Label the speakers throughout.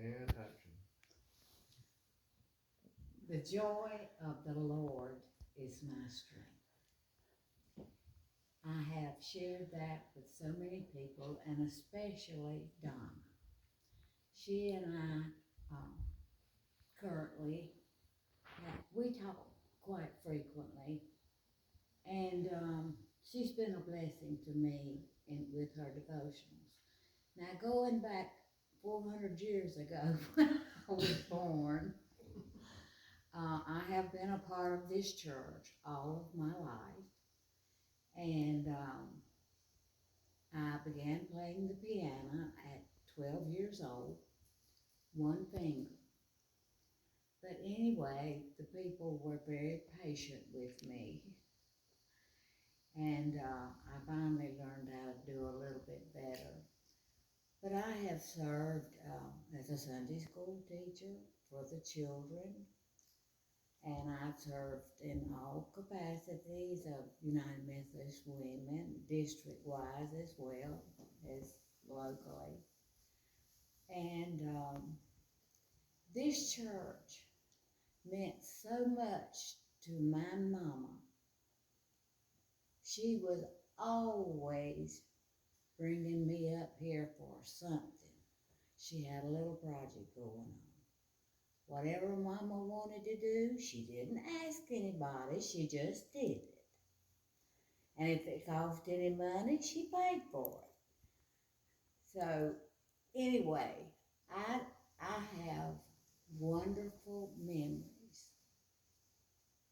Speaker 1: and action.
Speaker 2: The joy of the Lord is my strength. I have shared that with so many people, and especially Donna. She and I currently, we talk quite frequently, and she's been a blessing to me with her devotionals. Now, going back 400 years ago when I was born, I have been a part of this church all of my life, and I began playing the piano at 12 years old, one finger. But anyway, the people were very patient with me, and I finally learned how to do a little bit better. But I have served as a Sunday school teacher for the children, and I've served in all capacities of United Methodist Women, district-wise as well as locally. And this church meant so much to my mama. She was always bringing me up here for something. She had a little project going on. Whatever Mama wanted to do, she didn't ask anybody, she just did it. And if it cost any money, she paid for it. So anyway, I have wonderful memories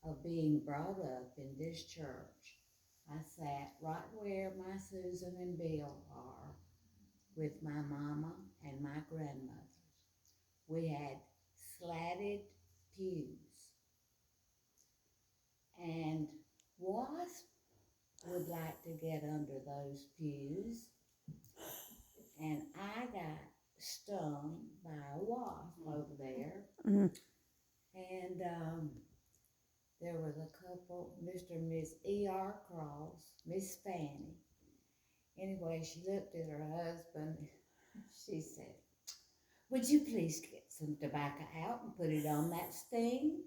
Speaker 2: of being brought up in this church. I sat right where my Susan and Bill are with my mama and my grandmothers. We had slatted pews, and wasp would like to get under those pews, and I got stung by a wasp over there.
Speaker 3: Mm.
Speaker 2: And there was a couple, Mr. and Miss E.R. Cross, Miss Fanny. Anyway, she looked at her husband. She said, "Would you please get some tobacco out and put it on that sting?"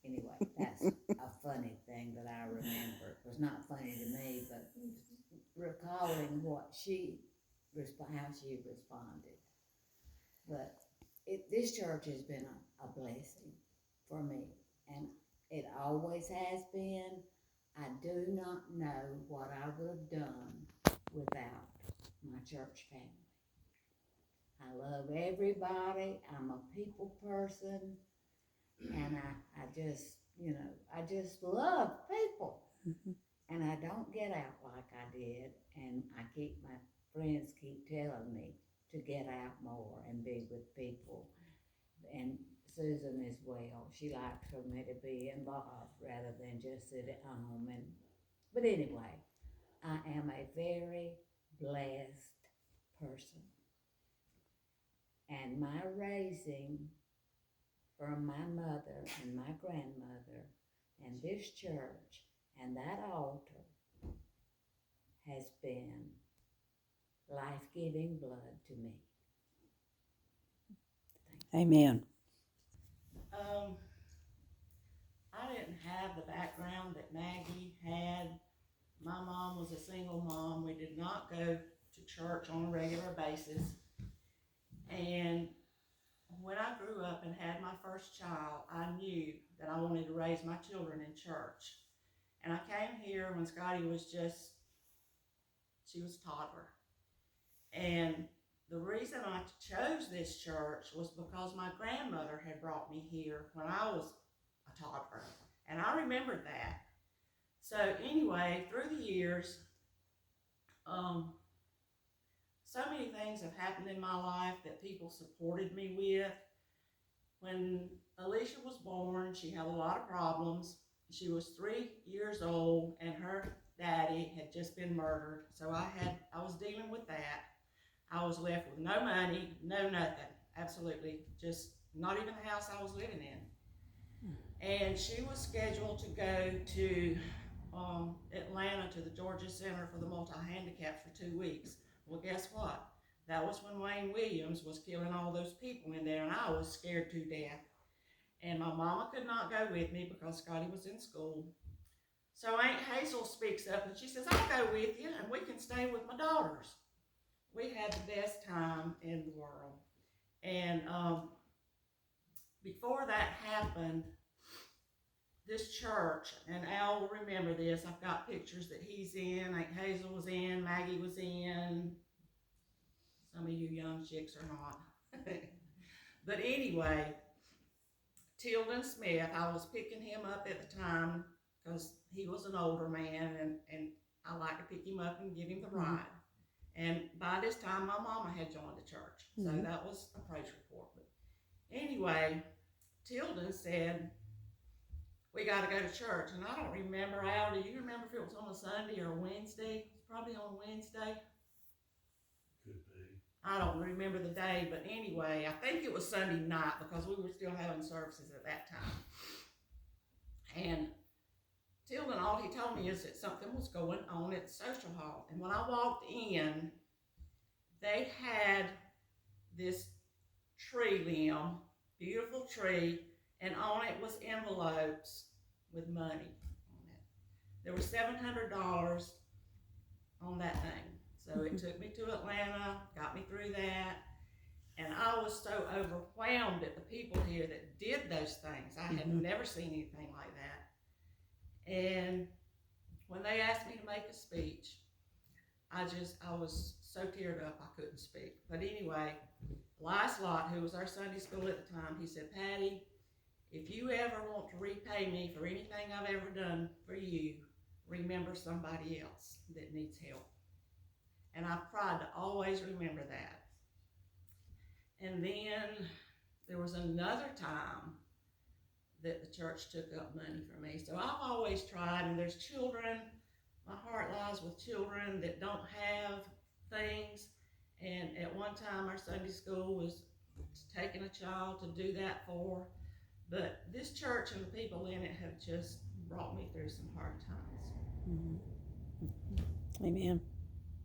Speaker 2: Anyway, that's a funny thing that I remember. It was not funny to me, but recalling what how she responded. But this church has been a blessing for me, and it always has been. I do not know what I would have done without my church family. I love everybody. I'm a people person, and I just, I just love people.
Speaker 3: Mhm.
Speaker 2: And I don't get out like I did, and my friends keep telling me to get out more and be with people. And Susan as well, she likes for me to be involved rather than just sit at home. But anyway, I am a very blessed person, and my raising from my mother and my grandmother and this church and that altar has been life-giving blood to me.
Speaker 3: Amen.
Speaker 4: I didn't have the background that Maggie had. My mom was a single mom. We did not go to church on a regular basis. And when I grew up and had my first child, I knew that I wanted to raise my children in church. And I came here when Scotty was she was a toddler. And the reason I chose this church was because my grandmother had brought me here when I was a toddler. And I remembered that. So anyway, through the years, so many things have happened in my life that people supported me with. When Alicia was born, she had a lot of problems. She was 3 years old and her daddy had just been murdered. So I was dealing with that. I was left with no money, no nothing, absolutely, just not even the house I was living in. And she was scheduled to go to Atlanta to the Georgia Center for the Multi-Handicapped for 2 weeks. Well, guess what? That was when Wayne Williams was killing all those people in there, and I was scared to death. And my mama could not go with me because Scotty was in school. So Aunt Hazel speaks up and she says, I'll go with you and we can stay with my daughters. We had the best time in the world. And before that happened, this church, and Al will remember this, I've got pictures that he's in, Aunt Hazel was in, Maggie was in, some of you young chicks are not. But anyway, Tilden Smith, I was picking him up at the time because he was an older man, and I like to pick him up and give him the ride. And by this time, my mama had joined the church, so that was a praise report. But anyway, Tilden said, we got to go to church. And I don't remember, Al, do you remember if it was on a Sunday or a Wednesday? It's probably on Wednesday.
Speaker 1: Could be.
Speaker 4: I don't remember the day, but anyway, I think it was Sunday night because we were still having services at that time. And Tilden, all he told me is that something was going on at the social hall. And when I walked in, they had this tree limb, beautiful tree, and on it was envelopes with money on it. There was $700 on that thing. So it took me to Atlanta, got me through that, and I was so overwhelmed at the people here that did those things. I had never seen anything like that. And when they asked me to make a speech, I was so teared up I couldn't speak. But anyway, Lyslot, who was our Sunday school at the time, he said, Patty, if you ever want to repay me for anything I've ever done for you, remember somebody else that needs help. And I've tried to always remember that. And then there was another time that the church took up money for me. So I've always tried, and there's children, my heart lies with children that don't have things. And at one time our Sunday school was taking a child to do that for. But this church and the people in it have just brought me through some hard times.
Speaker 3: Amen.